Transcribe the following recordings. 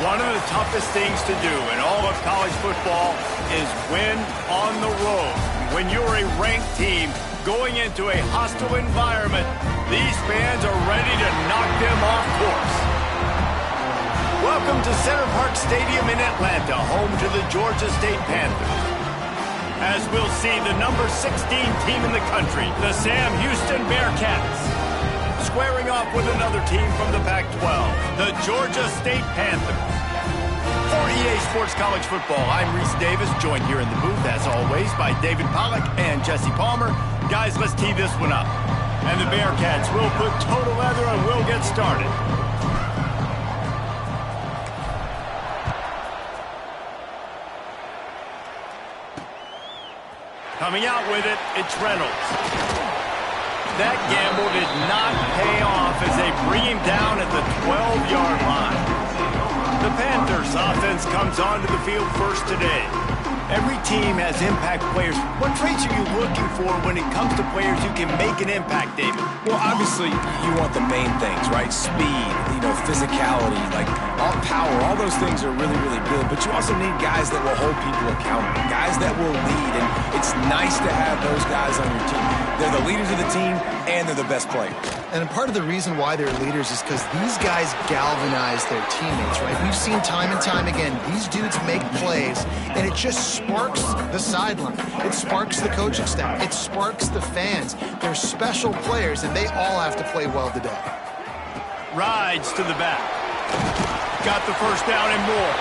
One of the toughest things to do in all of college football is win on the road. When you're a ranked team going into a hostile environment, these fans are ready to knock them off course. Welcome to Center Parc Stadium in Atlanta, home to the Georgia State Panthers. As we'll see, the number 16 team in the country, the Sam Houston Bearcats, squaring off with another team from the Pac-12, the Georgia State Panthers. For EA Sports College Football, I'm Reese Davis, joined here in the booth, as always, by David Pollack and Jesse Palmer. Guys, let's tee this one up. And the Bearcats will put total leather and we'll get started. Coming out with it, it's Reynolds. That gamble did not pay off as they bring him down at the 12-yard line. The Panthers offense comes onto the field first today. Every team has impact players. What traits are you looking for when it comes to players who can make an impact, David? Well, obviously, you want the main things, right? Speed, physicality, like all power. All those things are really, really good. But you also need guys that will hold people accountable, guys that will lead. And it's nice to have those guys on your team. They're the leaders of the team, and they're the best players. And part of the reason why they're leaders is because these guys galvanize their teammates, right? We've seen time and time again, these dudes make plays, and it just sparks the sideline. It sparks the coaching staff. It sparks the fans. They're special players, and they all have to play well today. Rides to the back. Got the first down and more.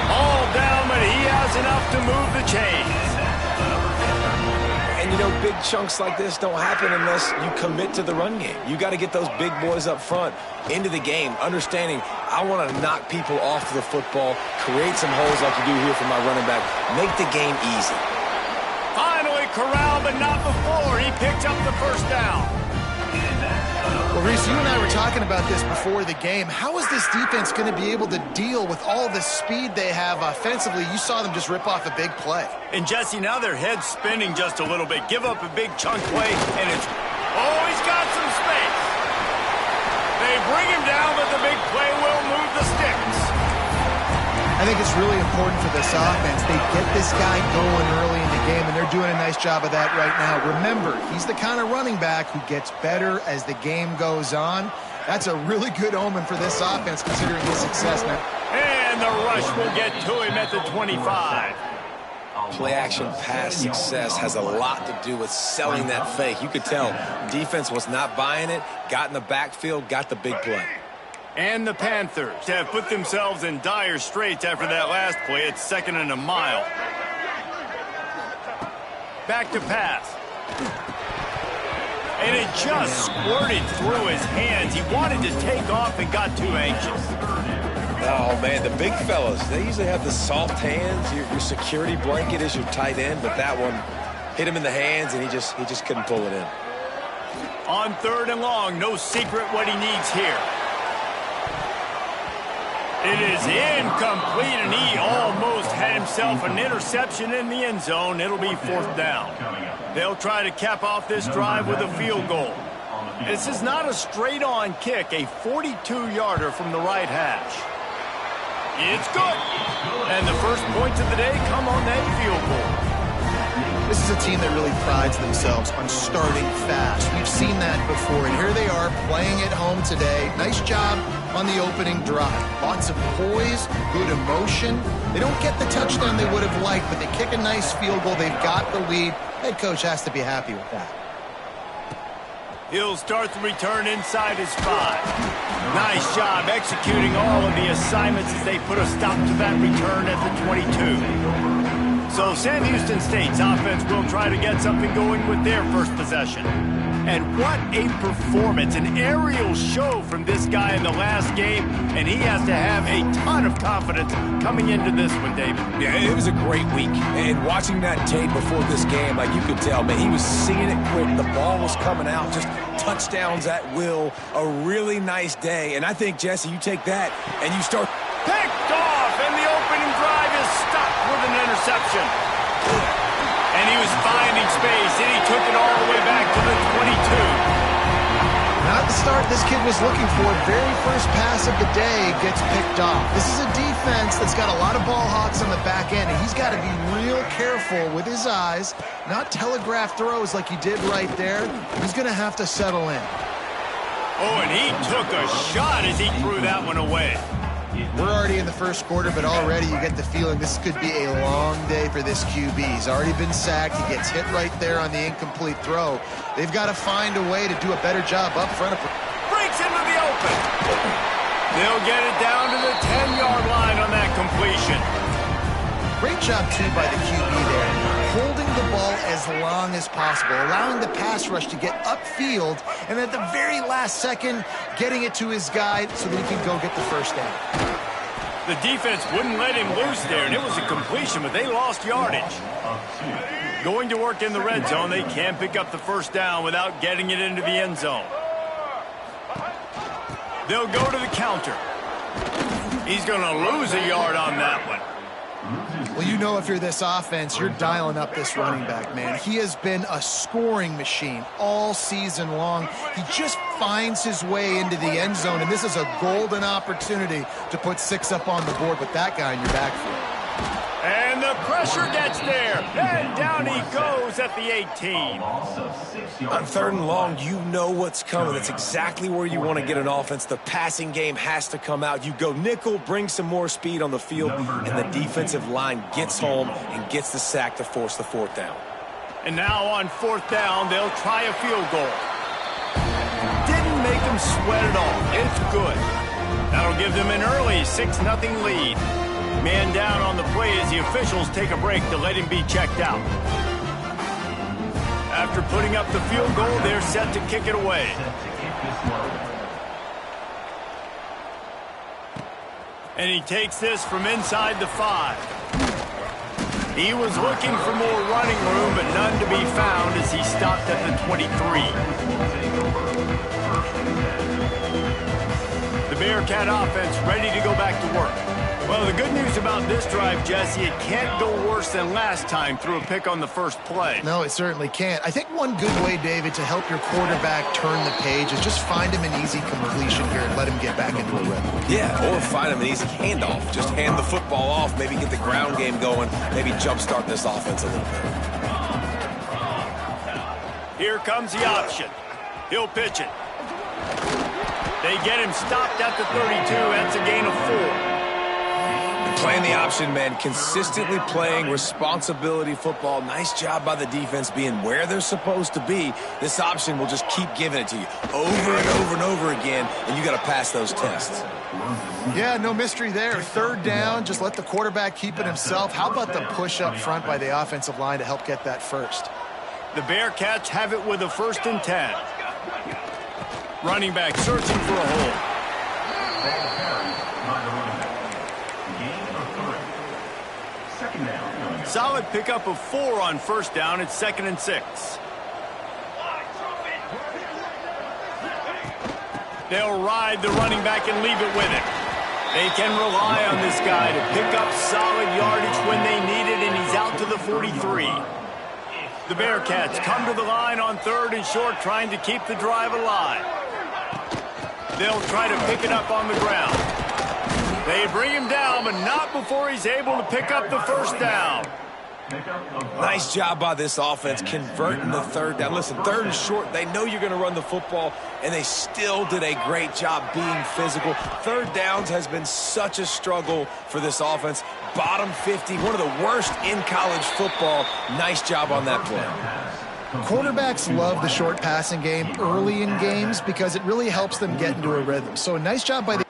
All down, but he has enough to move the chains. And, big chunks like this don't happen unless you commit to the run game. You got to get those big boys up front into the game, understanding I want to knock people off the football, create some holes like you do here for my running back, make the game easy. Finally corralled, but not before. He picked up the first down. Well, Reese, you and I were talking about this before the game. How is this defense going to be able to deal with all the speed they have offensively? You saw them just rip off a big play. And, Jesse, now their head's spinning just a little bit. Give up a big chunk play, and it's... Oh, he's got some space. They bring him down, but the big play will move the sticks. I think it's really important for this offense. They get this guy going early in the game, and they're doing a nice job of that right now. Remember, he's the kind of running back who gets better as the game goes on. That's a really good omen for this offense, considering his success now. And the rush will get to him at the 25. Play-action pass success has a lot to do with selling that fake. You could tell defense was not buying it, got in the backfield, got the big play. And the Panthers have put themselves in dire straits after that last play. It's second and a mile. Back to pass. And it just squirted through his hands. He wanted to take off and got too anxious. Oh, man, the big fellas, they usually have the soft hands. Your security blanket is your tight end, but that one hit him in the hands, and he just couldn't pull it in. On third and long, no secret what he needs here. It is incomplete, and he almost had himself an interception in the end zone. It'll be fourth down. They'll try to cap off this drive with a field goal. This is not a straight-on kick, a 42-yarder from the right hash. It's good. And the first points of the day come on that field goal. This is a team that really prides themselves on starting fast. We've seen that before, and here they are playing at home today. Nice job on the opening drive. Lots of poise, good emotion. They don't get the touchdown they would have liked, but they kick a nice field goal. They've got the lead. Head coach has to be happy with that. He'll start the return inside his 5. Nice job executing all of the assignments as they put a stop to that return at the 22. So Sam Houston State's offense will try to get something going with their first possession. And what a performance, an aerial show from this guy in the last game, and he has to have a ton of confidence coming into this one, David. Yeah, it was a great week, and watching that tape before this game, like you could tell, man, he was seeing it quick. The ball was coming out, just touchdowns at will, a really nice day. And I think, Jesse, you take that and you start... Picked off, and the opening drive is stopped with an interception. And he was finding space, and he took it all the way back to the 22. Not the start this kid was looking for. Very first pass of the day gets picked off. This is a defense that's got a lot of ball hawks on the back end, and he's got to be real careful with his eyes, not telegraph throws like he did right there. He's going to have to settle in. Oh, and he took a shot as he threw that one away. We're already in the first quarter, but already you get the feeling this could be a long day for this QB. He's already been sacked. He gets hit right there on the incomplete throw. They've got to find a way to do a better job up front. Breaks into the open. They'll get it down to the 10-yard line on that completion. Great job, too, by the QB there. Holding the ball as long as possible, allowing the pass rush to get upfield, and at the very last second, getting it to his guy so that he can go get the first down. The defense wouldn't let him loose there, and it was a completion, but they lost yardage. Going to work in the red zone, they can pick up the first down without getting it into the end zone. They'll go to the counter. He's going to lose a yard on that one. Well, you know if you're this offense, you're dialing up this running back, man. He has been a scoring machine all season long. He just finds his way into the end zone, and this is a golden opportunity to put 6 up on the board with that guy in your backfield. And the pressure gets there, and down he goes at the 18. On 3rd and long, you know what's coming. That's exactly where you want to get an offense. The passing game has to come out. You go nickel, bring some more speed on the field, and the defensive line gets home and gets the sack to force the 4th down. And now on 4th down, they'll try a field goal. Didn't make them sweat at all. It's good. That'll give them an early 6-0 lead. Man down on the play as the officials take a break to let him be checked out. After putting up the field goal, they're set to kick it away. And he takes this from inside the 5. He was looking for more running room, but none to be found as he stopped at the 23. The Bearcat offense ready to go back to work. Well, the good news about this drive, Jesse, it can't go worse than last time through a pick on the first play. No, it certainly can't. I think one good way, David, to help your quarterback turn the page is just find him an easy completion here and let him get back into a rhythm. Yeah, or find him an easy handoff. Just hand the football off, maybe get the ground game going, maybe jumpstart this offense a little bit. Here comes the option. He'll pitch it. They get him stopped at the 32. That's a gain of 4. Playing the option, man, consistently playing responsibility football. Nice job by the defense being where they're supposed to be. This option will just keep giving it to you over and over and over again, and you got to pass those tests. Yeah, no mystery there. 3rd down, just let the quarterback keep it himself. How about the push up front by the offensive line to help get that first? The Bearcats have it with a 1st and 10. Running back searching for a hole. Solid pickup of 4 on 1st down. It's 2nd and 6. They'll ride the running back and leave it with him. They can rely on this guy to pick up solid yardage when they need it, and he's out to the 43. The Bearcats come to the line on 3rd and short, trying to keep the drive alive. They'll try to pick it up on the ground. They bring him down, but not before he's able to pick up the 1st down. Nice job by this offense converting the 3rd down. Listen, 3rd and short, they know you're going to run the football, and they still did a great job being physical. 3rd downs has been such a struggle for this offense. Bottom 50, one of the worst in college football. Nice job on that play. Quarterbacks love the short passing game early in games because it really helps them get into a rhythm. So a nice job by the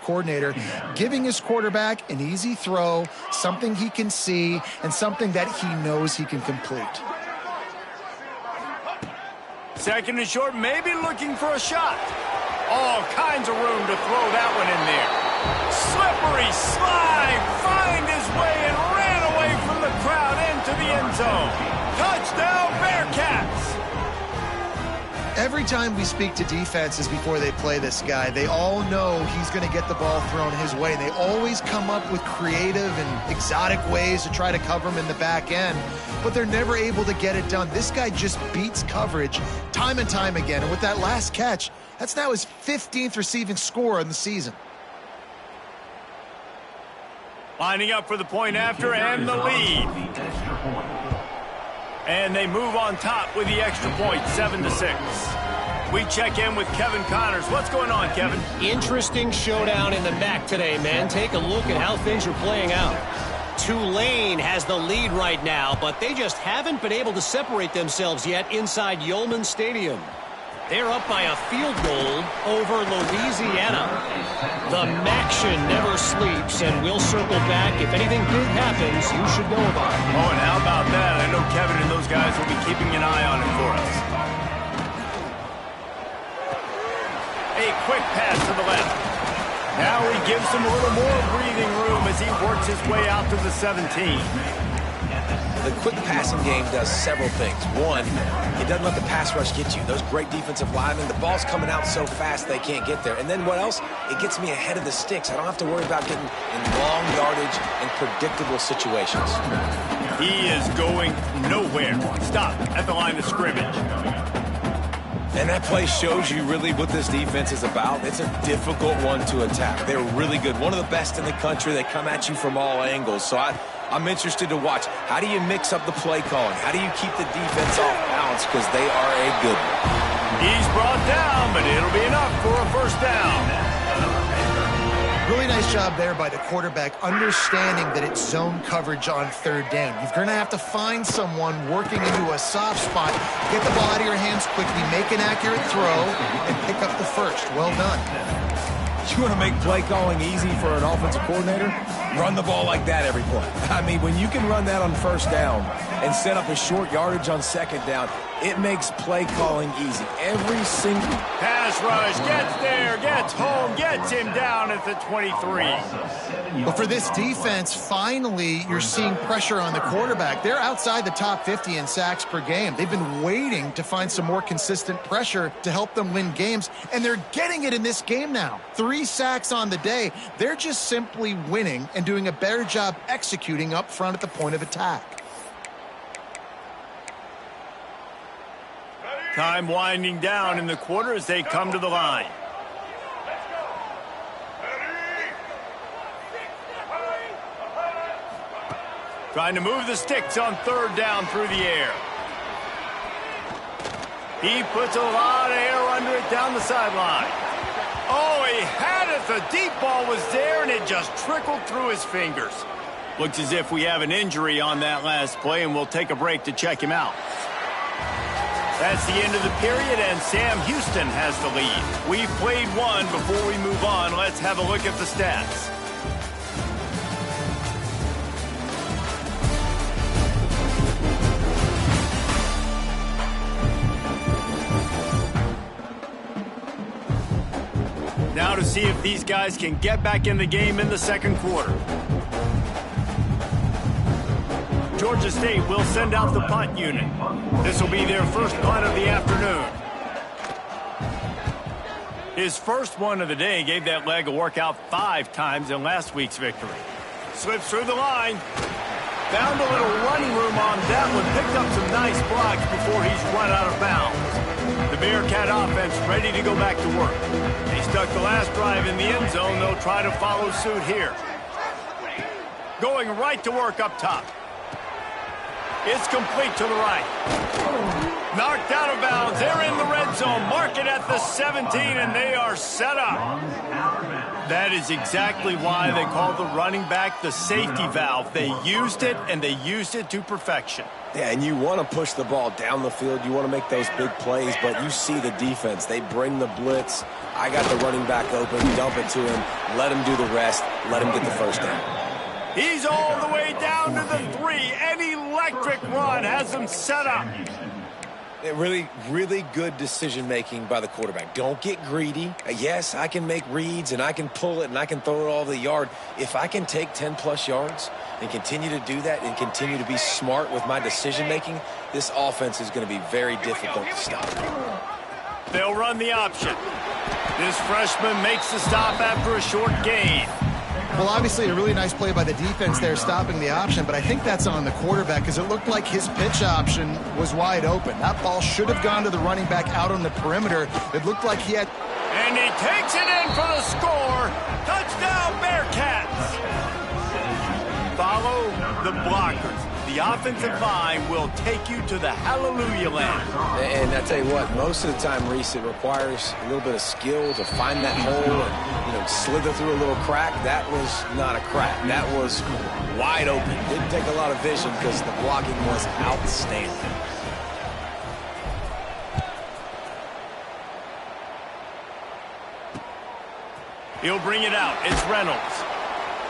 coordinator, giving his quarterback an easy throw, something he can see, and something that he knows he can complete. Second and short, maybe looking for a shot. All kinds of room to throw that one in there. Slippery slide, find his way and ran away from the crowd into the end zone. Touchdown, Bearcats! Every time we speak to defenses before they play this guy, they all know he's going to get the ball thrown his way. They always come up with creative and exotic ways to try to cover him in the back end, but they're never able to get it done. This guy just beats coverage time and time again, and with that last catch, that's now his 15th receiving score in the season. Lining up for the point after and the lead. And they move on top with the extra point, 7-6. We check in with Kevin Connors. What's going on, Kevin? Interesting showdown in the MAC today, man. Take a look at how things are playing out. Tulane has the lead right now, but they just haven't been able to separate themselves yet inside Yulman Stadium. They're up by a field goal over Louisiana. The MACtion never sleeps, and we'll circle back. If anything big happens, you should know about it. Oh, and how about that? I know Kevin and those guys will be keeping an eye on it for us. A quick pass to the left. Now he gives him a little more breathing room as he works his way out to the 17. The quick passing game does several things. One, it doesn't let the pass rush get you. Those great defensive linemen, the ball's coming out so fast they can't get there. And then what else? It gets me ahead of the sticks. I don't have to worry about getting in long yardage and predictable situations. He is going nowhere. Stop at the line of scrimmage. And that play shows you really what this defense is about. It's a difficult one to attack. They're really good. One of the best in the country. They come at you from all angles. So I'm interested to watch. How do you mix up the play calling? How do you keep the defense off balance? Because they are a good one. He's brought down, but it'll be enough for a first down. Really nice job there by the quarterback, understanding that it's zone coverage on third down. You're going to have to find someone working into a soft spot, get the ball out of your hands quickly, make an accurate throw, and pick up the first. Well done. You want to make play calling easy for an offensive coordinator? Run the ball like that every play. I mean, when you can run that on first down and set up a short yardage on second down, it makes play calling easy. Every single pass rush gets there, gets home, gets him down at the 23. But for this defense, finally, you're seeing pressure on the quarterback. They're outside the top 50 in sacks per game. They've been waiting to find some more consistent pressure to help them win games, and they're getting it in this game now. 3 sacks on the day. They're just simply winning and doing a better job executing up front at the point of attack. Time winding down in the quarter as they come to the line. Trying to move the sticks on third down through the air. He puts a lot of air under it down the sideline. Oh, he had it. The deep ball was there, and it just trickled through his fingers. Looks as if we have an injury on that last play, and we'll take a break to check him out. That's the end of the period, and Sam Houston has the lead. We've played one. Before we move on, let's have a look at the stats. Now to see if these guys can get back in the game in the second quarter. Georgia State will send out the punt unit. This will be their first punt of the afternoon. His first one of the day gave that leg a workout 5 times in last week's victory. Slips through the line. Found a little running room on that one. Picked up some nice blocks before he's run out of bounds. The Bearcat offense ready to go back to work. They stuck the last drive in the end zone. They'll try to follow suit here. Going right to work up top. It's complete to the right. Knocked out of bounds. They're in the red zone. Mark Second at the 17, and they are set up. That is exactly why they call the running back the safety valve. They used it, and they used it to perfection. Yeah, and you want to push the ball down the field. You want to make those big plays, but you see the defense. They bring the blitz. I got the running back open, dump it to him, let him do the rest, let him get the first down. He's all the way down to the 3. An electric run has them set up. Really, really good decision-making by the quarterback. Don't get greedy. Yes, I can make reads, and I can pull it, and I can throw it all the yard. If I can take 10-plus yards and continue to do that and continue to be smart with my decision-making, this offense is going to be very difficult to stop. They'll run the option. This freshman makes the stop after a short gain. Well, obviously a really nice play by the defense there stopping the option, but I think that's on the quarterback because it looked like his pitch option was wide open. That ball should have gone to the running back out on the perimeter. It looked like he had... And he takes it in for the score. Touchdown, Bearcats. Follow the blockers. The offensive line will take you to the hallelujah land. And I tell you what, most of the time, Reese, it requires a little bit of skill to find that hole and, slither through a little crack. That was not a crack. That was wide open. Didn't take a lot of vision because the blocking was outstanding. He'll bring it out. It's Reynolds.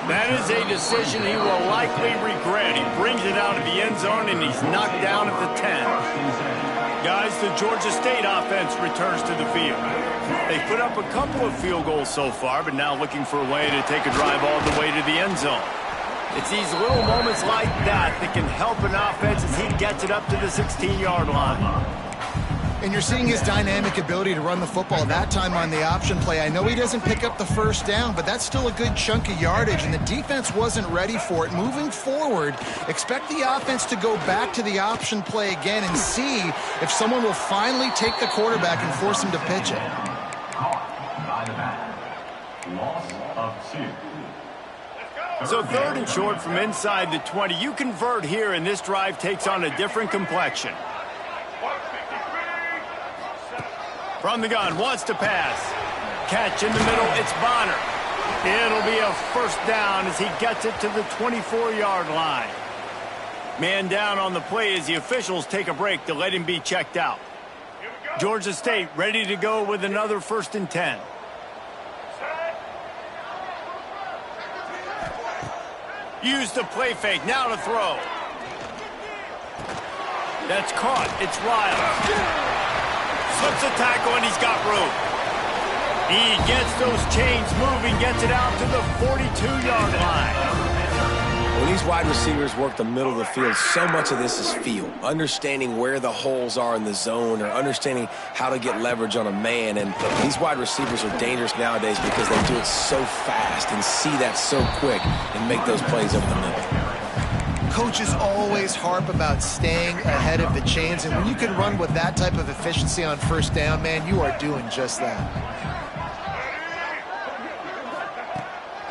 That is a decision he will likely regret. He brings it out of the end zone, and he's knocked down at the 10. Guys, the Georgia State offense returns to the field. They've put up a couple of field goals so far, but now looking for a way to take a drive all the way to the end zone. It's these little moments like that that can help an offense as he gets it up to the 16-yard line. And you're seeing his dynamic ability to run the football that time on the option play. I know he doesn't pick up the first down, but that's still a good chunk of yardage, and the defense wasn't ready for it. Moving forward, expect the offense to go back to the option play again and see if someone will finally take the quarterback and force him to pitch it. So 3rd and short from inside the 20. You convert here, and this drive takes on a different complexion. From the gun, wants to pass. Catch in the middle, it's Bonner. It'll be a first down as he gets it to the 24-yard line. Man down on the play as the officials take a break to let him be checked out. Georgia State ready to go with another 1st and 10. Use the play fake, now to throw. That's caught, it's Riles. Slips a tackle, and he's got room. He gets those chains moving, gets it out to the 42-yard line. When these wide receivers work the middle of the field, so much of this is feel. Understanding where the holes are in the zone or understanding how to get leverage on a man. And these wide receivers are dangerous nowadays because they do it so fast and see that so quick and make those plays over the middle. Coaches always harp about staying ahead of the chains, and when you can run with that type of efficiency on first down, man, you are doing just that.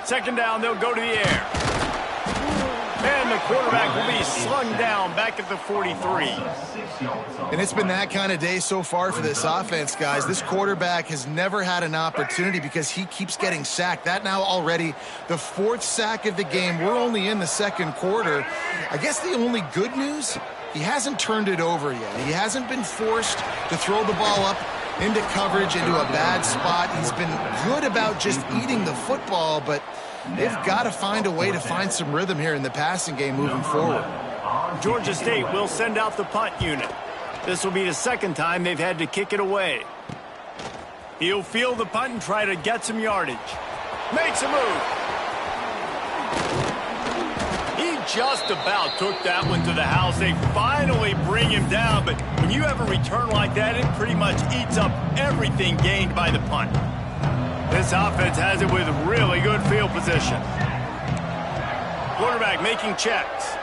2nd down, they'll go to the air. And the quarterback will be slung down back at the 43. And it's been that kind of day so far for this offense, guys. This quarterback has never had an opportunity because he keeps getting sacked. That now already the 4th sack of the game. We're only in the 2nd quarter. I guess the only good news, he hasn't turned it over yet. He hasn't been forced to throw the ball up into coverage, into a bad spot. He's been good about just eating the football, but they've got to find a way to find some rhythm here in the passing game moving forward. Georgia State will send out the punt unit. This will be the 2nd time they've had to kick it away. He'll field the punt and try to get some yardage. Makes a move. He just about took that one to the house. They finally bring him down, but when you have a return like that, it pretty much eats up everything gained by the punt. This offense has it with really good field position. Quarterback making checks.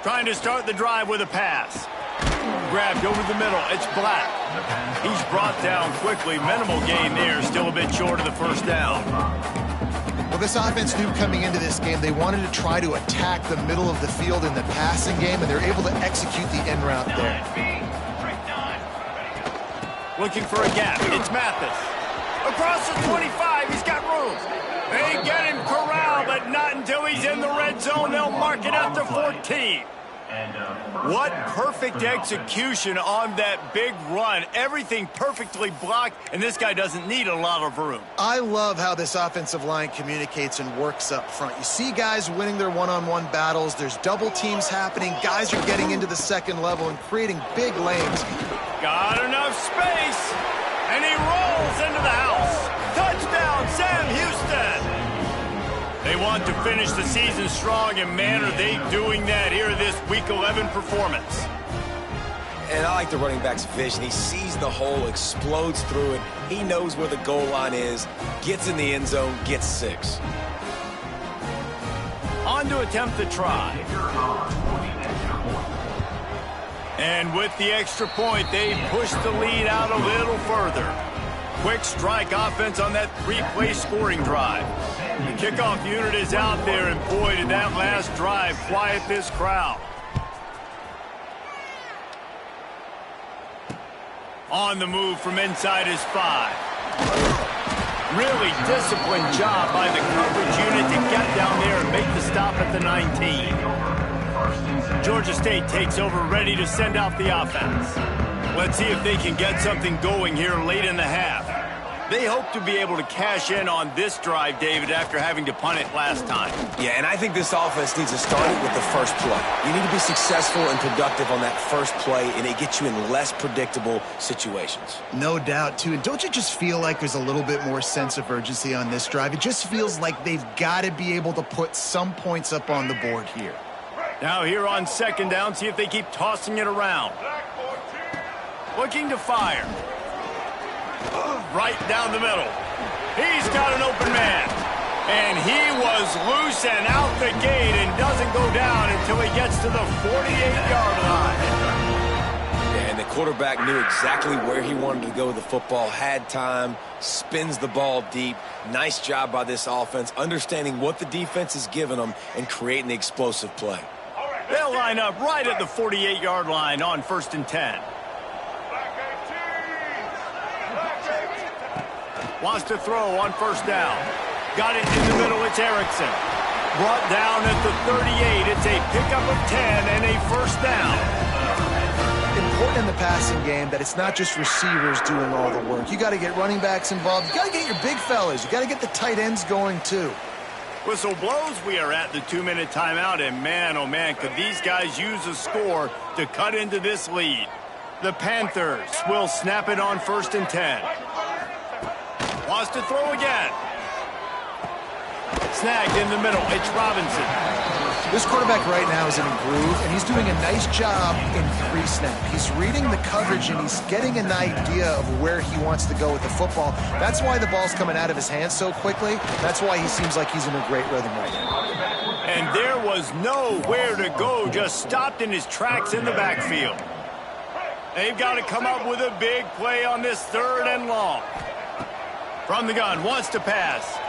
Trying to start the drive with a pass. Grabbed over the middle. It's Black. He's brought down quickly. Minimal gain there. Still a bit short of the first down. Well, this offense knew coming into this game they wanted to try to attack the middle of the field in the passing game, and they're able to execute the end route there. Looking for a gap. It's Mathis. Across the 25. He's got room. They get him corralled, but not until he's in the red zone. They'll mark it at the 14. What perfect execution on that big run. Everything perfectly blocked, and this guy doesn't need a lot of room. I love how this offensive line communicates and works up front. You see guys winning their one-on-one battles. There's double teams happening. Guys are getting into the second level and creating big lanes. Got enough space, and he rolls into the house. Touchdown, Sam Houston. They want to finish the season strong, and man, are they doing that here this Week 11 performance. And I like the running back's vision. He sees the hole, explodes through it. He knows where the goal line is, gets in the end zone, gets 6. On to attempt the try. And with the extra point, they push the lead out a little further. Quick strike offense on that 3-play scoring drive. The kickoff unit is out there, and boy, did that last drive quiet this crowd. On the move from inside his 5. Really disciplined job by the coverage unit to get down there and make the stop at the 19. Georgia State takes over, ready to send out the offense. Let's see if they can get something going here late in the half. They hope to be able to cash in on this drive, David, after having to punt it last time. Yeah, and I think this offense needs to start it with the first play. You need to be successful and productive on that first play, and it gets you in less predictable situations. No doubt, too. And don't you just feel like there's a little bit more sense of urgency on this drive? It just feels like they've got to be able to put some points up on the board here. Now here on second down, see if they keep tossing it around. Looking to fire. Right down the middle. He's got an open man. And he was loose and out the gate and doesn't go down until he gets to the 48-yard line. And the quarterback knew exactly where he wanted to go with the football, had time, spins the ball deep. Nice job by this offense, understanding what the defense is giving them and creating the explosive play. They'll line up right at the 48-yard line on 1st and 10. Wants to throw on 1st down. Got it in the middle, it's Erickson. Brought down at the 38. It's a pickup of 10 and a 1st down. Important in the passing game that it's not just receivers doing all the work. You got to get running backs involved. You got to get your big fellas. You got to get the tight ends going, too. Whistle blows. We are at the 2-minute timeout, and man, oh man, could these guys use a score to cut into this lead. The Panthers will snap it on 1st and 10. Wants to throw again. Snagged in the middle. It's Robinson. This quarterback right now is in a groove, and he's doing a nice job in pre-snap. He's reading the coverage, and he's getting an idea of where he wants to go with the football. That's why the ball's coming out of his hands so quickly. That's why he seems like he's in a great rhythm right now. And there was nowhere to go, just stopped in his tracks in the backfield. They've got to come up with a big play on this 3rd and long. From the gun, wants to pass.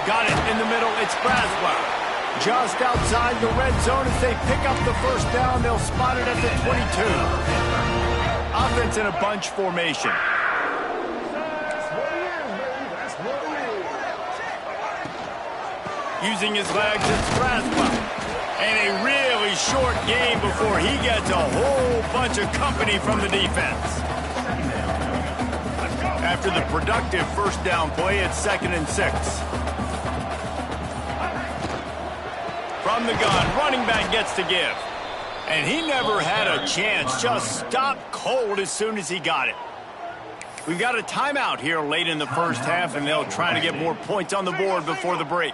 Got it in the middle, it's Braswell. Just outside the red zone as they pick up the 1st down. They'll spot it at the 22. Offense in a bunch formation. Using his legs, it's Braswell. And a really short game before he gets a whole bunch of company from the defense. After the productive 1st down play, it's 2nd and 6. From the gun, running back gets to give. And he never had a chance, just stopped cold as soon as he got it. We've got a timeout here late in the 1st half, and they'll try to get more points on the board before the break.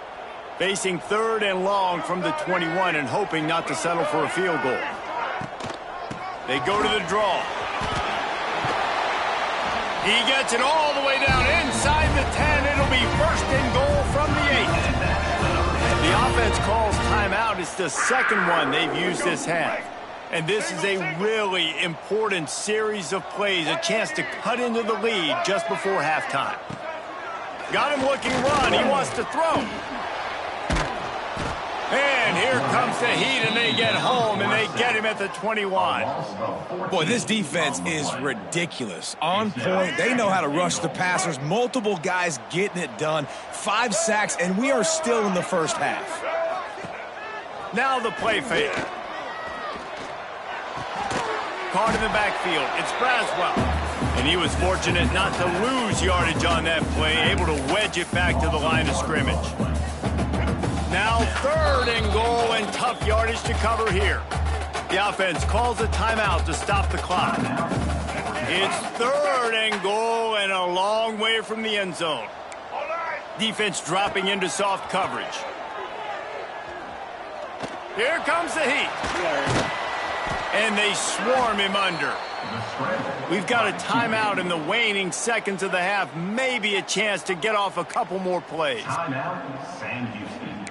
Facing 3rd and long from the 21 and hoping not to settle for a field goal. They go to the draw. He gets it all the way down inside the 10. It'll be 1st and goal from the 8. The offense calls timeout. It's the 2nd one they've used this half. And this is a really important series of plays, a chance to cut into the lead just before halftime. Got him looking run. He wants to throw. And here comes the Heat, and they get home, and they get him at the 21. Boy, this defense is ridiculous. On point. They know how to rush the passers. Multiple guys getting it done. 5 sacks, and we are still in the first half. Now the play fake. Caught in the backfield. It's Braswell. And he was fortunate not to lose yardage on that play, able to wedge it back to the line of scrimmage. Now 3rd and goal, and tough yardage to cover here. The offense calls a timeout to stop the clock. It's 3rd and goal and a long way from the end zone. Defense dropping into soft coverage. Here comes the Heat. And they swarm him under. We've got a timeout in the waning seconds of the half. Maybe a chance to get off a couple more plays. Sam Houston.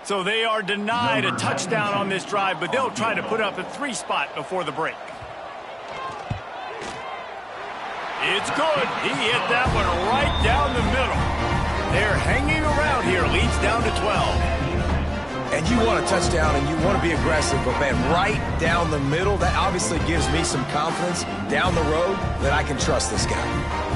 So they are denied a touchdown on this drive, but they'll try to put up a 3 spot before the break. It's good. He hit that one right down the middle. They're hanging around here. Leads down to 12. And you want a touchdown and you want to be aggressive, but man, right down the middle, that obviously gives me some confidence down the road that I can trust this guy.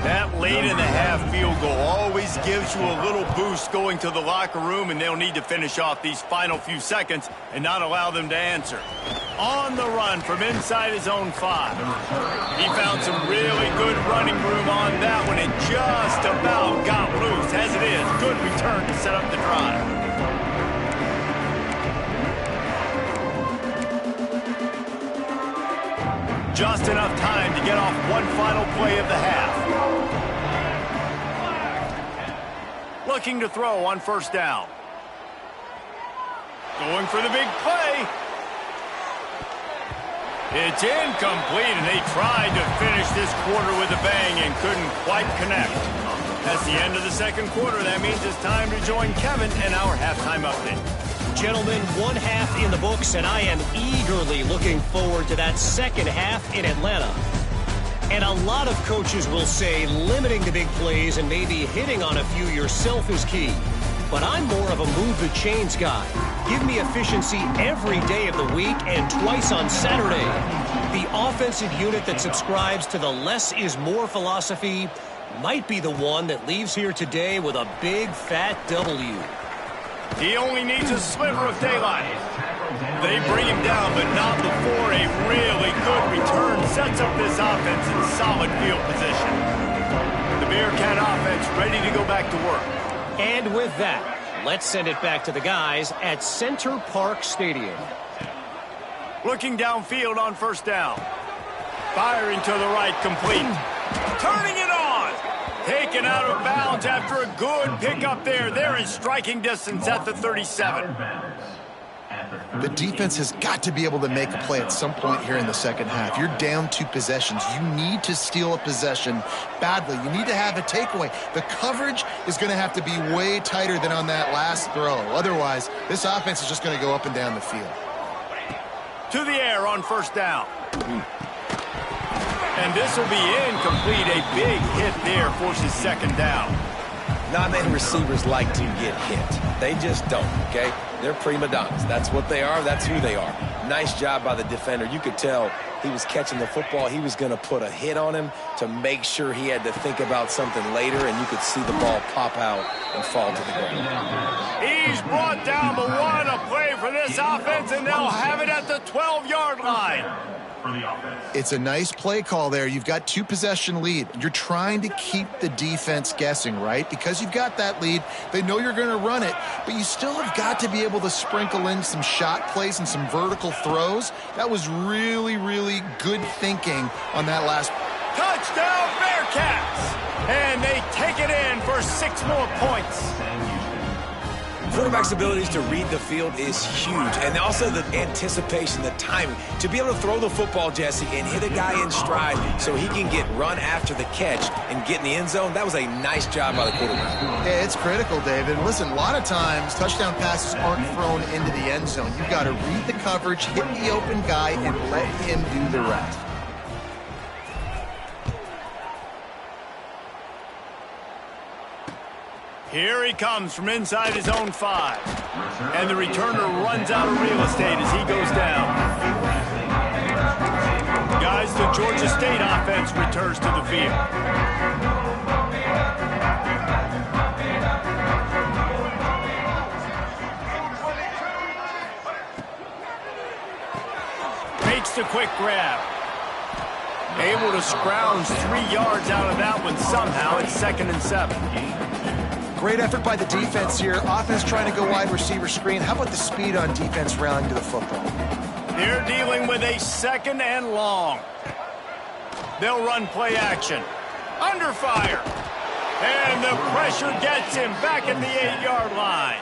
That late in the half field goal always gives you a little boost going to the locker room, and they'll need to finish off these final few seconds and not allow them to answer. On the run from inside his own 5. He found some really good running room on that one and just about got loose. As it is, good return to set up the drive. Just enough time to get off one final play of the half. Looking to throw on 1st down. Going for the big play. It's incomplete, and they tried to finish this quarter with a bang and couldn't quite connect. That's the end of the 2nd quarter. That means it's time to join Kevin and our halftime update. Gentlemen, 1 half in the books, and I am eagerly looking forward to that 2nd half in Atlanta. And a lot of coaches will say limiting the big plays and maybe hitting on a few yourself is key. But I'm more of a move the chains guy. Give me efficiency every day of the week and twice on Saturday. The offensive unit that subscribes to the less is more philosophy might be the one that leaves here today with a big fat W. He only needs a sliver of daylight. They bring him down, but not before a really good return sets up this offense in solid field position. The Bearcat offense ready to go back to work. And with that, let's send it back to the guys at Center Park Stadium. Looking downfield on 1st down. Firing to the right, complete. Turning it on. Taken out of bounds after a good pickup there. They're in striking distance at the 37. The defense has got to be able to make a play at some point here in the 2nd half. You're down 2 possessions. You need to steal a possession badly. You need to have a takeaway. The coverage is going to have to be way tighter than on that last throw. Otherwise, this offense is just going to go up and down the field. To the air on 1st down. And this will be incomplete. A big hit there forces 2nd down. Not many receivers like to get hit. They just don't, okay? They're prima donnas. That's what they are. That's who they are. Nice job by the defender. You could tell he was catching the football. He was going to put a hit on him to make sure he had to think about something later, and you could see the ball pop out and fall to the ground. He's brought down, but what a play for this offense, and they'll have it at the 12-yard line. It's a nice play call there. You've got 2 possession lead. You're trying to keep the defense guessing, right? Because you've got that lead. They know you're going to run it, but you still have got to be able to sprinkle in some shot plays and some vertical throws. That was really, really good thinking on that last. Touchdown Bearcats! And they take it in for 6 more points. Quarterback's abilities to read the field is huge, and also the anticipation, the timing. To be able to throw the football, Jesse, and hit a guy in stride so he can get run after the catch and get in the end zone, that was a nice job by the quarterback. Yeah, it's critical, David. Listen, a lot of times touchdown passes aren't thrown into the end zone. You've got to read the coverage, hit the open guy, and let him do the rest. Here he comes from inside his own 5. And the returner runs out of real estate as he goes down. Guys, the Georgia State offense returns to the field. Makes the quick grab. Able to scrounge 3 yards out of that one somehow. It's 2nd and 7. Great effort by the defense here. Offense trying to go wide receiver screen. How about the speed on defense rallying to the football? They're dealing with a 2nd and long. They'll run play action. Under fire. And the pressure gets him back at the 8-yard line.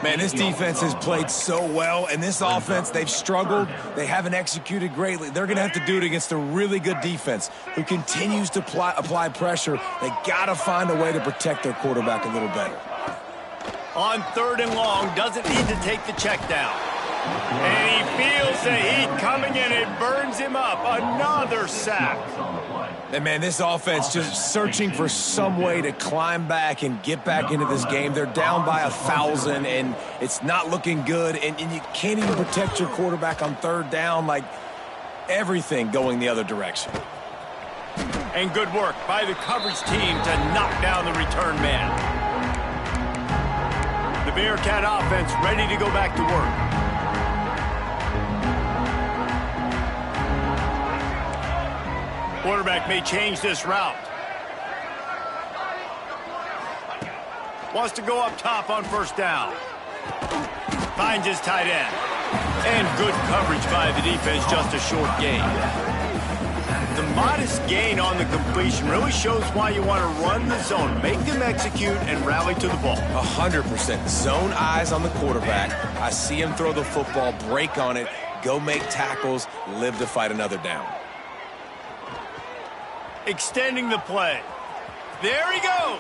Man, this defense has played so well, and this offense, they've struggled. They haven't executed greatly. They're going to have to do it against a really good defense who continues to apply pressure. They got to find a way to protect their quarterback a little better. On 3rd and long, doesn't need to take the check down. And he feels the heat coming in. It burns him up. Another sack. And, man, this offense just searching for some way to climb back and get back into this game. They're down by 1,000, and it's not looking good. And you can't even protect your quarterback on 3rd down. Like, everything going the other direction. And good work by the coverage team to knock down the return man. The Bearcat offense ready to go back to work. Quarterback may change this route. Wants to go up top on 1st down. Finds his tight end. And good coverage by the defense, just a short gain. The modest gain on the completion really shows why you want to run the zone. Make them execute and rally to the ball. 100%. Zone eyes on the quarterback. I see him throw the football, break on it, go make tackles, live to fight another down. Extending the play. There he goes.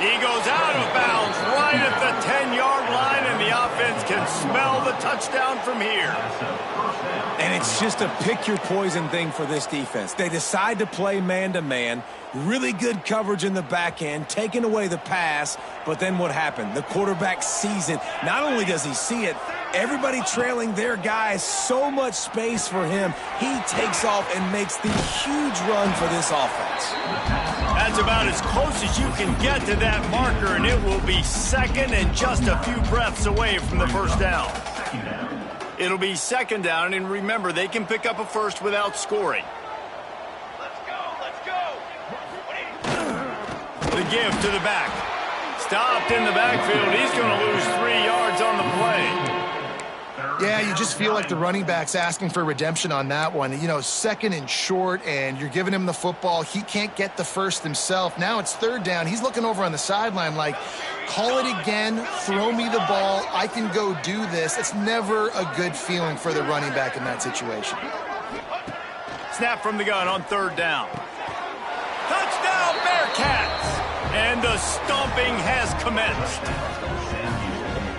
He goes out of bounds right at the 10-yard line, and the offense can smell the touchdown from here. And it's just a pick-your-poison thing for this defense. They decide to play man-to-man, really good coverage in the back end, taking away the pass, but then what happened? The quarterback sees it. Not only does he see it, everybody trailing their guy, so much space for him. He takes off and makes the huge run for this offense. That's about as close as you can get to that marker, and it will be 2nd and just a few breaths away from the 1st down. It'll be 2nd down, and remember, they can pick up a 1st without scoring. Let's go. The give to the back. Stopped in the backfield. He's going to lose 3 yards on the play. Yeah, you just feel like the running back's asking for redemption on that one. You know, 2nd and short, and you're giving him the football. He can't get the 1st himself. Now it's 3rd down. He's looking over on the sideline like, call it again, throw me the ball, I can go do this. It's never a good feeling for the running back in that situation. Snap from the gun on 3rd down. Touchdown, Bearcats! And the stomping has commenced.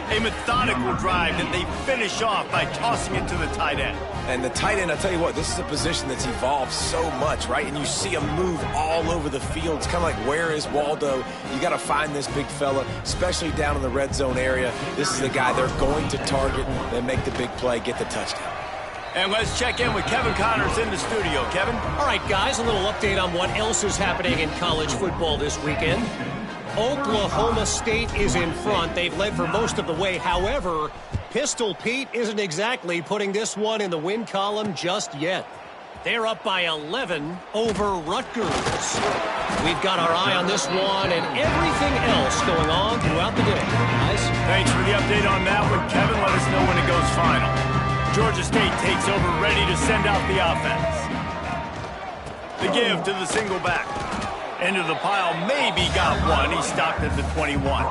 A methodical drive that they finish off by tossing it to the tight end. And the tight end, I'll tell you what, this is a position that's evolved so much, right? And you see him move all over the field. It's kind of like, where is Waldo? You got to find this big fella, especially down in the red zone area. This is the guy they're going to target. They make the big play, get the touchdown. And let's check in with Kevin Connors in the studio. Kevin? All right, guys, a little update on what else is happening in college football this weekend. Oklahoma State is in front. They've led for most of the way. However, Pistol Pete isn't exactly putting this one in the win column just yet. They're up by 11 over Rutgers. We've got our eye on this one and everything else going on throughout the day. Guys? Thanks for the update on that one, Kevin. Let us know when it goes final. Georgia State takes over, ready to send out the offense. The give to the single back. Into the pile, maybe got one. He stopped at the 21.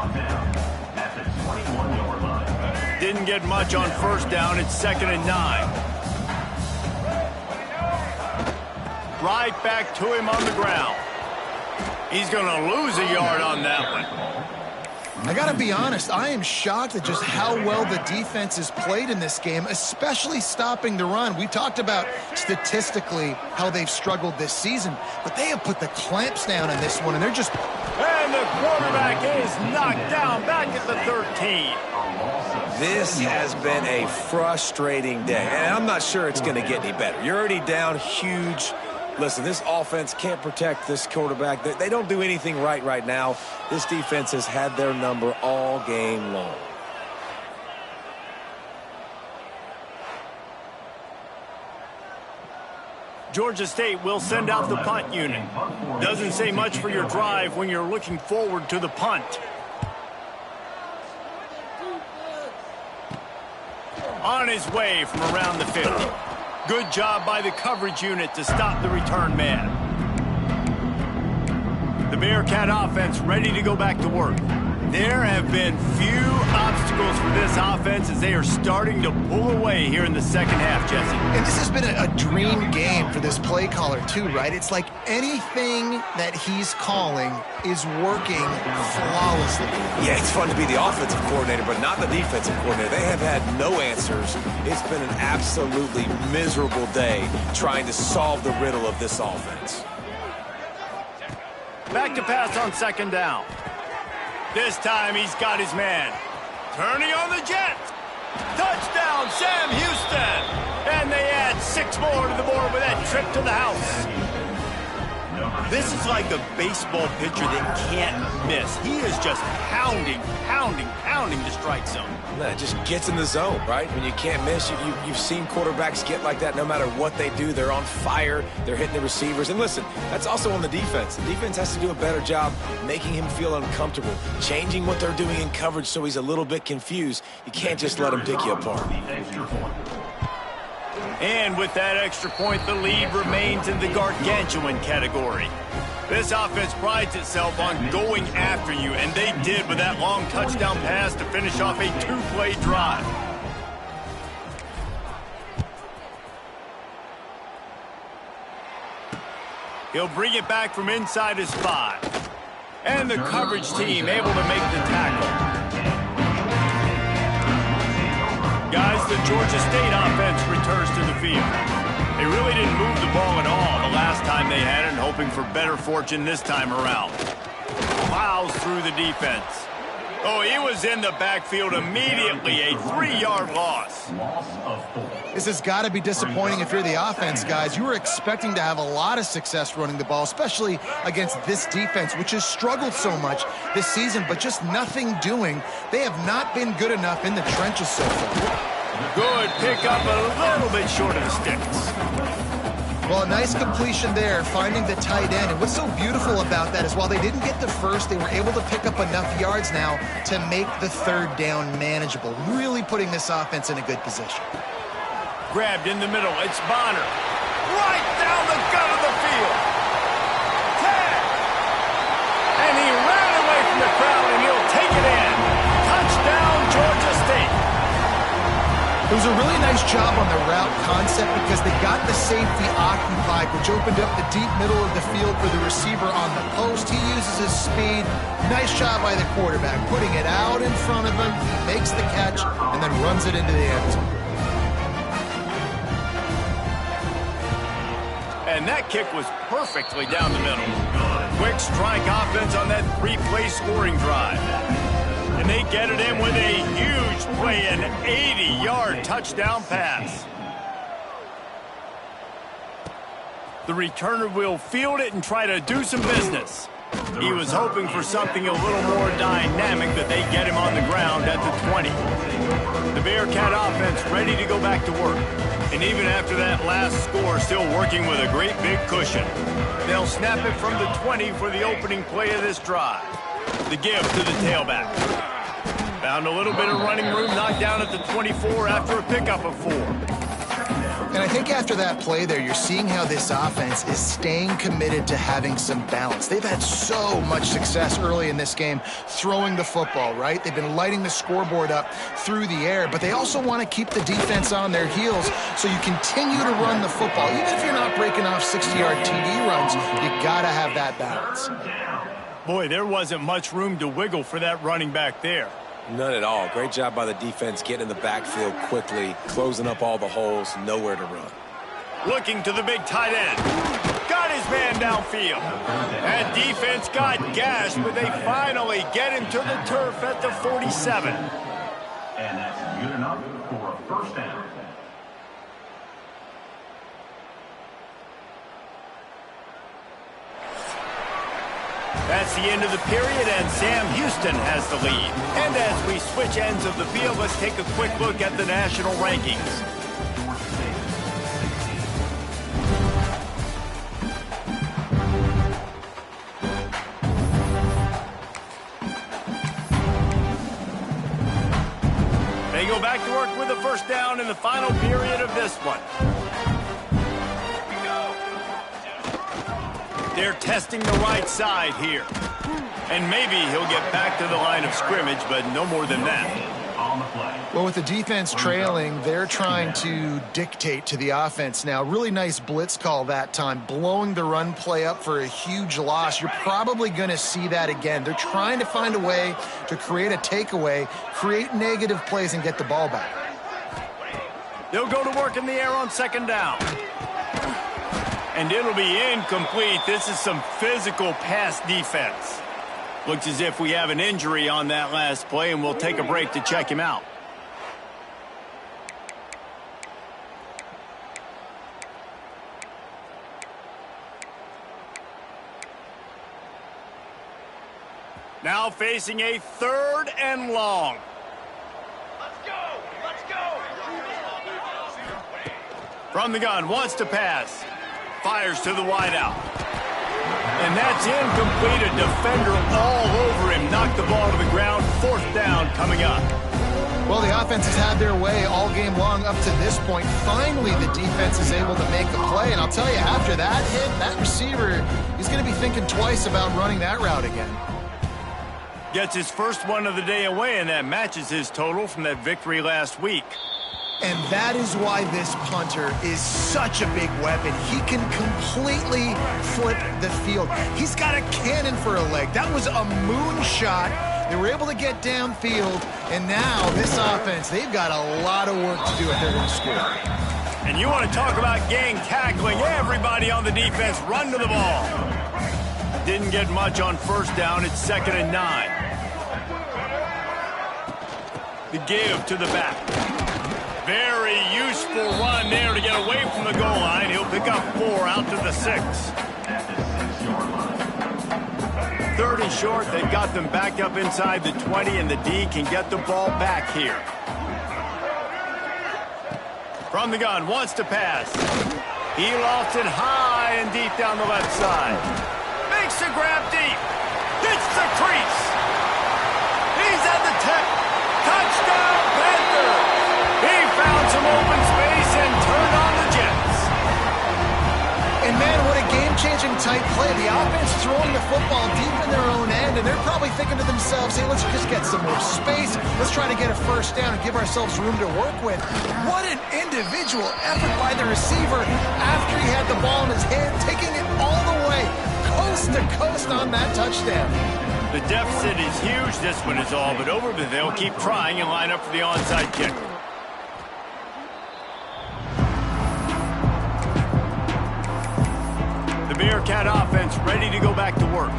Didn't get much on 1st down. It's 2nd and 9. Right back to him on the ground. He's going to lose a yard on that one. I got to be honest, I am shocked at just how well the defense has played in this game, especially stopping the run. We talked about statistically how they've struggled this season, but they have put the clamps down in this one, and they're just... Hey! And the quarterback is knocked down back at the 13. This has been a frustrating day, and I'm not sure it's going to get any better. You're already down huge. Listen, this offense can't protect this quarterback. They don't do anything right now. This defense has had their number all game long. Georgia State will send out the punt unit. Doesn't say much for your drive when you're looking forward to the punt. On his way from around the 50. Good job by the coverage unit to stop the return man. The Bearcat offense ready to go back to work. There have been few obstacles for this offense as they are starting to pull away here in the second half, Jesse. And this has been a dream game for this play caller too, right? It's like anything that he's calling is working flawlessly. Yeah, it's fun to be the offensive coordinator, but not the defensive coordinator. They have had no answers. It's been an absolutely miserable day trying to solve the riddle of this offense. Back to pass on second down. This time he's got his man. Turning on the jet. Touchdown, Sam Houston. And they add 6 more to the board with that trip to the house. This is like a baseball pitcher that can't miss. He is just pounding the strike zone. It just gets in the zone, right? When you can't miss, you've seen quarterbacks get like that no matter what they do. They're on fire. They're hitting the receivers. And listen, that's also on the defense. The defense has to do a better job making him feel uncomfortable, changing what they're doing in coverage so he's a little bit confused. You can't just let him pick you apart. And with that extra point, the lead remains in the gargantuan category. This offense prides itself on going after you, and they did with that long touchdown pass to finish off a 2-play drive. He'll bring it back from inside his 5. And the coverage team able to make the tackle. Guys, the Georgia State offense returns to the field. They really didn't move the ball at all the last time they had it, hoping for better fortune this time around. Plows through the defense. Oh, he was in the backfield immediately, a 3-yard loss. This has got to be disappointing if you're the offense, guys. You were expecting to have a lot of success running the ball, especially against this defense, which has struggled so much this season, but just nothing doing. They have not been good enough in the trenches so far. Good pickup, a little bit short of the sticks. Well, a nice completion there, finding the tight end. And what's so beautiful about that is while they didn't get the first, they were able to pick up enough yards now to make the third down manageable, really putting this offense in a good position. Grabbed in the middle, it's Bonner. Right down the gut of the field. Tag! And he ran away from the crowd, and he'll take it in. Touchdown, Georgia State. It was a really nice job on the route concept because they got the safety occupied, which opened up the deep middle of the field for the receiver on the post. He uses his speed. Nice job by the quarterback, putting it out in front of him. He makes the catch and then runs it into the end zone. And that kick was perfectly down the middle. Quick strike offense on that 3-play scoring drive. And they get it in with a huge play, an 80-yard touchdown pass. The returner will field it and try to do some business. He was hoping for something a little more dynamic, but they get him on the ground at the 20. The Bearcat offense ready to go back to work. And even after that last score, still working with a great big cushion. They'll snap it from the 20 for the opening play of this drive. The give to the tailback. Found a little bit of running room, knocked down at the 24 after a pickup of 4. And I think after that play there, you're seeing how this offense is staying committed to having some balance. They've had so much success early in this game throwing the football, right? They've been lighting the scoreboard up through the air, but they also want to keep the defense on their heels so you continue to run the football. Even if you're not breaking off 60-yard TD runs, you got to have that balance. Boy, there wasn't much room to wiggle for that running back there. None at all. Great job by the defense getting in the backfield quickly, closing up all the holes, nowhere to run. Looking to the big tight end. Got his man downfield. That defense got gashed, but they finally get him to the turf at the 47. And that's good enough for a first down. That's the end of the period, and Sam Houston has the lead. And as we switch ends of the field, let's take a quick look at the national rankings. They go back to work with a first down in the final period of this one. They're testing the right side here. And maybe he'll get back to the line of scrimmage, but no more than that. On the play. Well, with the defense trailing, they're trying to dictate to the offense now. Really nice blitz call that time, blowing the run play up for a huge loss. You're probably going to see that again. They're trying to find a way to create a takeaway, create negative plays, and get the ball back. They'll go to work in the air on second down. And it'll be incomplete. This is some physical pass defense. Looks as if we have an injury on that last play, and we'll take a break to check him out. Now facing a 3rd and long. Let's go! Let's go! From the gun, wants to pass. Fires to the wideout. And that's incomplete. A defender all over him. Knocked the ball to the ground. 4th down coming up. Well, the offense has had their way all game long up to this point. Finally, the defense is able to make a play. And I'll tell you, after that hit, that receiver, he's going to be thinking twice about running that route again. Gets his first one of the day away, and that matches his total from that victory last week. And that is why this punter is such a big weapon. He can completely flip the field. He's got a cannon for a leg. That was a moonshot. They were able to get downfield, and now this offense, they've got a lot of work to do if they're going to score. And you want to talk about gang tackling. Everybody on the defense run to the ball. Didn't get much on first down. It's 2nd and 9. The give to the back. Very useful run there to get away from the goal line. He'll pick up 4 out to the 6. 3rd and short. They've got them backed up inside the 20, and the D can get the ball back here. From the gun, wants to pass. He lofts it high and deep down the left side. Makes the grab deep. Hits the crease. He's at the 10. Touchdown, Panther. He found some open space and turned on the Jets. And man, what a game-changing type play. The offense throwing the football deep in their own end, and they're probably thinking to themselves, hey, let's just get some more space. Let's try to get a first down and give ourselves room to work with. What an individual effort by the receiver after he had the ball in his hand, taking it all the way, coast to coast on that touchdown. The deficit is huge. This one is all but over, but they'll keep trying and line up for the onside kick. The Bearcat offense ready to go back to work.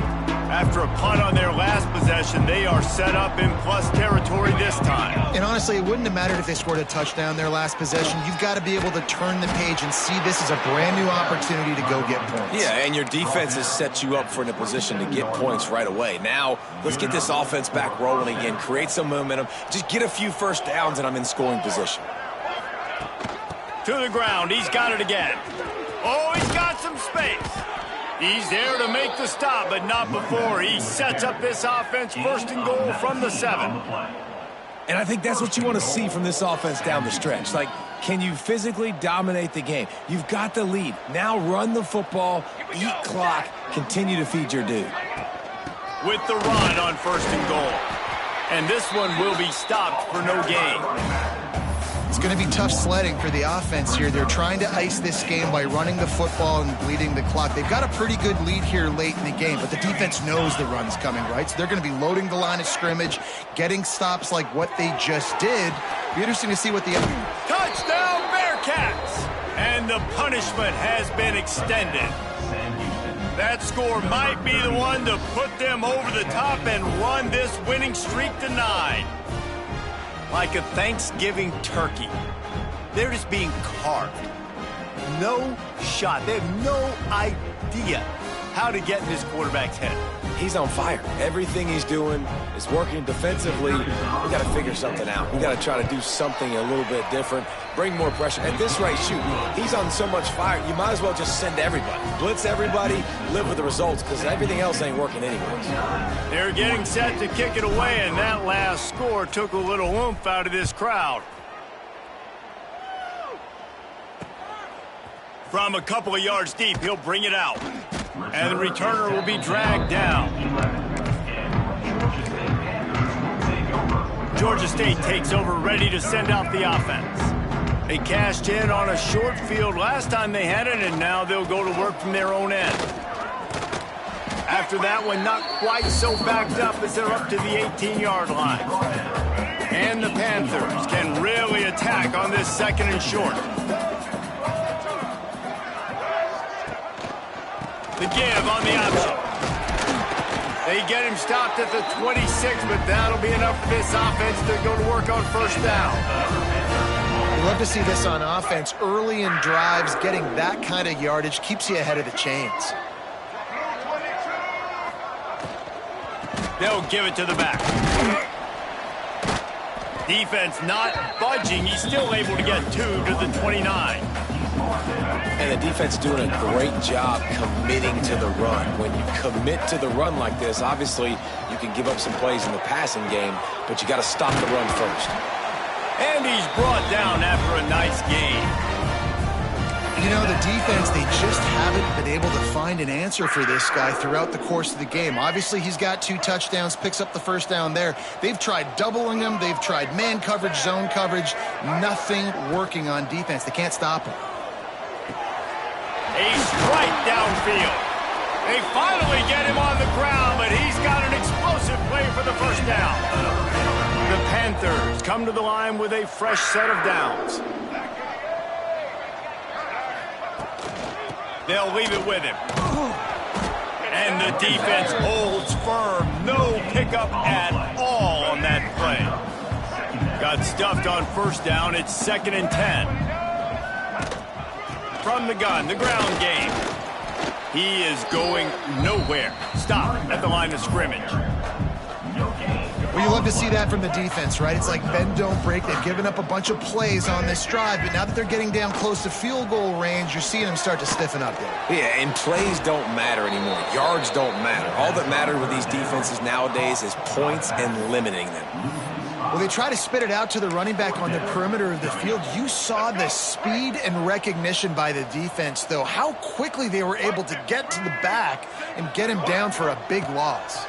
After a punt on their last possession, they are set up in plus territory this time. And honestly, it wouldn't have mattered if they scored a touchdown their last possession. You've got to be able to turn the page and see this as a brand new opportunity to go get points. Yeah, and your defense has set you up for a position to get points right away. Now, let's get this offense back rolling again, create some momentum, just get a few first downs, and I'm in scoring position. To the ground, he's got it again. Oh, he's got some space. He's there to make the stop, but not before. He sets up this offense 1st and goal from the 7. And I think that's what you want to see from this offense down the stretch. Like, can you physically dominate the game? You've got the lead. Now run the football, eat clock, continue to feed your dude. With the run on 1st and goal. And this one will be stopped for no gain. It's going to be tough sledding for the offense here. They're trying to ice this game by running the football and bleeding the clock. They've got a pretty good lead here late in the game, but the defense knows the run's coming, right? So they're going to be loading the line of scrimmage, getting stops like what they just did. Be interesting to see what the... Touchdown, Bearcats! And the punishment has been extended. That score might be the one to put them over the top and run this winning streak to 9. Like a Thanksgiving turkey. They're just being carved. No shot. They have no idea how to get in this quarterback's head. He's on fire. Everything he's doing is working defensively. We got to figure something out. We got to try to do something a little bit different, bring more pressure. At this rate, shoot, he's on so much fire, you might as well just send everybody. Blitz everybody, live with the results, because everything else ain't working anyways. They're getting set to kick it away, and that last score took a little oomph out of this crowd. From a couple of yards deep, he'll bring it out. And the returner will be dragged down. Georgia State takes over, ready to send out the offense. They cashed in on a short field last time they had it, and now they'll go to work from their own end. After that one, not quite so backed up as they're up to the 18-yard line. And the Panthers can really attack on this 2nd and short. The give on the option. They get him stopped at the 26, but that'll be enough for this offense to go to work on 1st down. We love to see this on offense. Early in drives, getting that kind of yardage keeps you ahead of the chains. They'll give it to the back. Defense not budging. He's still able to get 2 to the 29. And the defense doing a great job committing to the run. When you commit to the run like this, obviously you can give up some plays in the passing game, but you got to stop the run first. And he's brought down after a nice game. You know, the defense, they just haven't been able to find an answer for this guy throughout the course of the game. Obviously, he's got 2 touchdowns, picks up the 1st down there. They've tried doubling him. They've tried man coverage, zone coverage. Nothing working on defense. They can't stop him. A strike downfield. They finally get him on the ground, but he's got an explosive play for the 1st down. The Panthers come to the line with a fresh set of downs. They'll leave it with him. And the defense holds firm. No pickup at all on that play. Got stuffed on 1st down. It's 2nd and 10. From the gun, the ground game. He is going nowhere. Stop at the line of scrimmage. Well, you love to see that from the defense, right? It's like bend, don't break. They've given up a bunch of plays on this drive, but now that they're getting down close to field goal range, you're seeing them start to stiffen up there. Yeah, and plays don't matter anymore. Yards don't matter. All that matters with these defenses nowadays is points and limiting them. Well, they try to spit it out to the running back on the perimeter of the field. You saw the speed and recognition by the defense, though, how quickly they were able to get to the back and get him down for a big loss.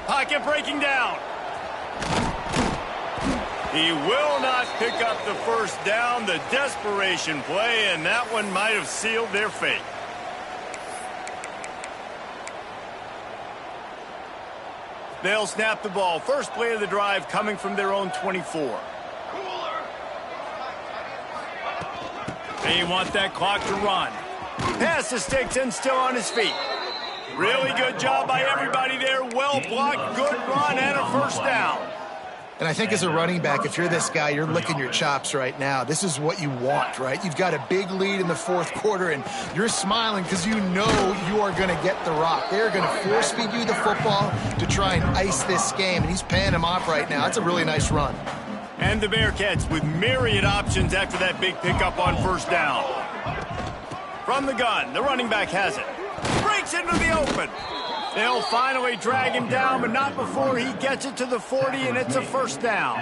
Pocket breaking down. He will not pick up the 1st down. The desperation play, and that one might have sealed their fate. They'll snap the ball. First play of the drive coming from their own 24. They want that clock to run. Pass to Stigson, still on his feet. Really good job by everybody there. Well blocked, good run, and a 1st down. And I think as a running back, if you're this guy, you're licking your chops right now. This is what you want, right? You've got a big lead in the 4th quarter, and you're smiling because you know you are going to get the rock. They're going to force feed you the football to try and ice this game, and he's paying him off right now. That's a really nice run. And the Bearcats with myriad options after that big pickup on 1st down. From the gun, the running back has it. Breaks into the open. They'll finally drag him down, but not before he gets it to the 40, and it's a 1st down.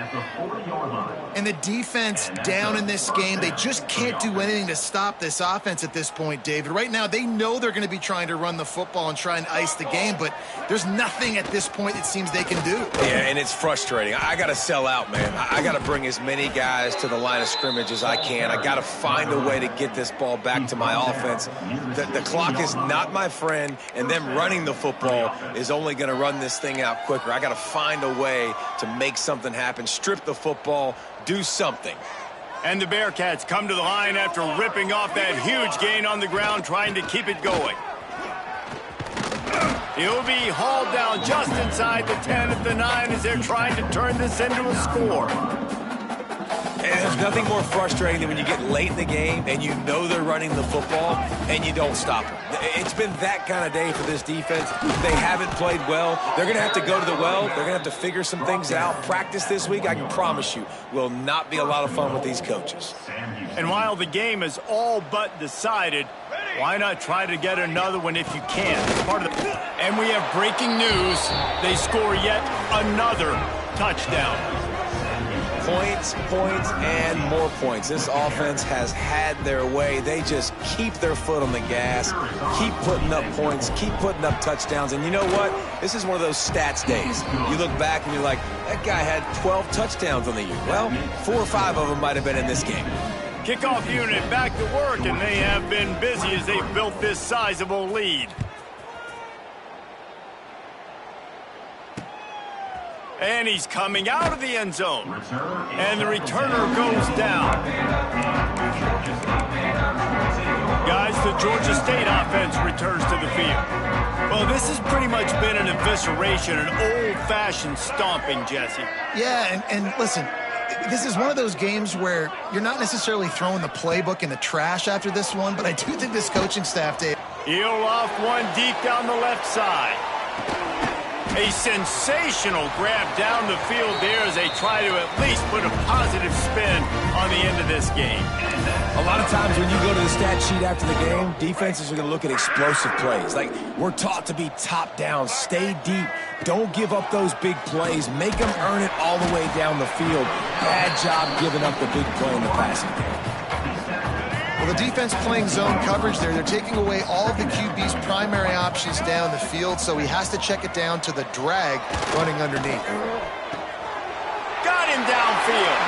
And the defense down in this game, they just can't do anything to stop this offense at this point, David. Right now, they know they're going to be trying to run the football and try and ice the game, but there's nothing at this point it seems they can do. Yeah, and it's frustrating. I got to sell out, man. I got to bring as many guys to the line of scrimmage as I can. I got to find a way to get this ball back to my offense. The clock is not my friend, and them running the football is only going to run this thing out quicker. I got to find a way to make something happen, strip the football, do something. And the Bearcats come to the line after ripping off that huge gain on the ground, trying to keep it going. He'll be hauled down just inside the 10 at the 9 as they're trying to turn this into a score. And there's nothing more frustrating than when you get late in the game and you know they're running the football and you don't stop them. It's been that kind of day for this defense. They haven't played well. They're going to have to go to the well. They're going to have to figure some things out. Practice this week, I can promise you, will not be a lot of fun with these coaches. And while the game is all but decided, why not try to get another one if you can? And we have breaking news. They score yet another touchdown. Points, and more points. This offense has had their way. They just keep their foot on the gas, keep putting up points, keep putting up touchdowns. And you know what? This is one of those stats days. You look back and you're like, that guy had 12 touchdowns on the year. Well, 4 or 5 of them might have been in this game. Kickoff unit back to work, and they have been busy as they've built this sizable lead. And he's coming out of the end zone. And the returner goes down. Guys, the Georgia State offense returns to the field. Well, this has pretty much been an evisceration, an old-fashioned stomping, Jesse. Yeah, and listen, this is one of those games where you're not necessarily throwing the playbook in the trash after this one, but I do think this coaching staff, Dave. Heel off one deep down the left side. A sensational grab down the field there as they try to at least put a positive spin on the end of this game. A lot of times when you go to the stat sheet after the game, defenses are going to look at explosive plays. Like, we're taught to be top down, stay deep, don't give up those big plays, make them earn it all the way down the field. Bad job giving up the big play in the passing game. Well, the defense playing zone coverage there. They're taking away all of the QB's primary options down the field, so he has to check it down to the drag running underneath. Got him downfield.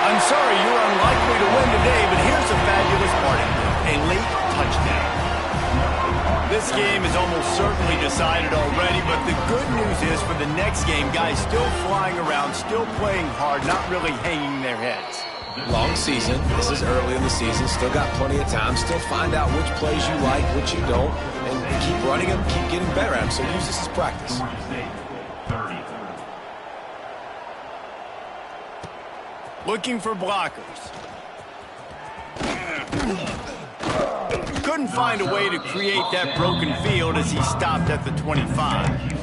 I'm sorry you're unlikely to win today, but here's the fabulous part of it. A late touchdown. This game is almost certainly decided already, but the good news is for the next game, guys still flying around, still playing hard, not really hanging their heads. Long season. This is early in the season. Still got plenty of time. Still find out which plays you like, which you don't, and keep running them, keep getting better at them. So use this as practice. Looking for blockers. Couldn't find a way to create that broken field as he stopped at the 25.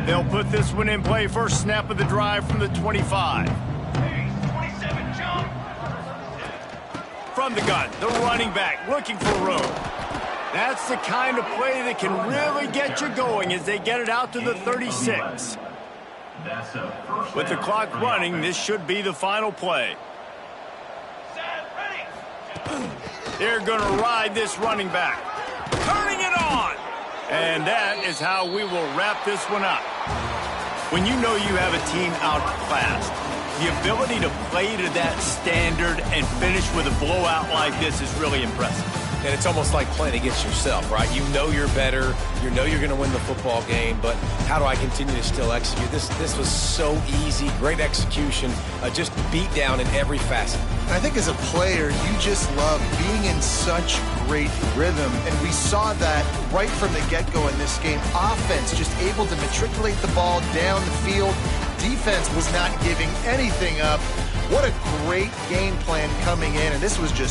They'll put this one in play. First snap of the drive from the 25. From the gun, the running back looking for room. That's the kind of play that can really get you going as they get it out to the 36. With the clock running, this should be the final play. They're going to ride this running back. Turning it on. And that is how we will wrap this one up. When you know you have a team outclassed, the ability to play to that standard and finish with a blowout like this is really impressive. And it's almost like playing against yourself, right? You know you're better. You know you're going to win the football game, but how do I continue to still execute? This was so easy. Great execution. Just beat down in every facet. And I think as a player, you just love being in such great rhythm. And we saw that right from the get-go in this game. Offense just able to matriculate the ball down the field. Defense was not giving anything up. What a great game plan coming in. And this was just